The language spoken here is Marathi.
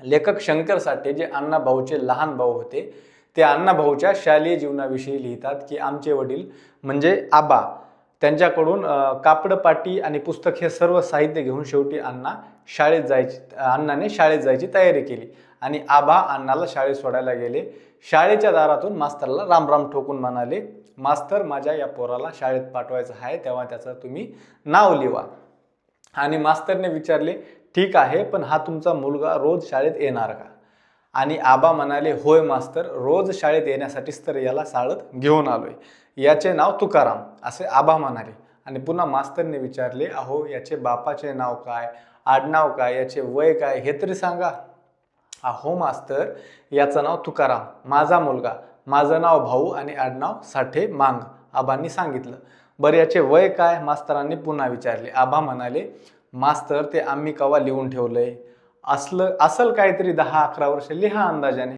लेखक शंकर साठे जे अण्णा भाऊचे लहान भाऊ होते, ते अण्णा भाऊच्या शालेय जीवनाविषयी लिहितात की आमचे वडील म्हणजे आबा त्यांच्याकडून कापड पाटी आणि पुस्तक हे सर्व साहित्य घेऊन शेवटी अण्णाने शाळेत जायची तयारी केली आणि आबा अण्णाला शाळेत सोडायला गेले. शाळेच्या दारातून मास्तरला रामराम ठोकून म्हणाले, मास्तर माझ्या या पोराला शाळेत पाठवायचं आहे, तेव्हा त्याचं तुम्ही नाव लिहा. आणि मास्तरने विचारले, ठीक आहे, पण हा तुमचा मुलगा रोज शाळेत येणार का? आणि आबा म्हणाले, होय मास्तर, रोज शाळेत येण्यासाठीच तर याला शाळेत घेऊन आलोय. याचे नाव तुकाराम, असे आबा म्हणाले. आणि पुन्हा मास्तरने विचारले, अहो याचे बापाचे नाव काय, आडनाव काय, याचे वय काय हे तरी सांगा. अहो मास्तर, याचं नाव तुकाराम, माझा मुलगा, माझं नाव भाऊ आणि आडनाव साठे मांग, आबांनी सांगितलं. बरं याचे वय काय, मास्तरांनी पुन्हा विचारले. आबा म्हणाले, मास्तर ते आम्ही कवा लिहून ठेवलंय, असल काहीतरी 10-11 वर्ष लिहा अंदाजाने.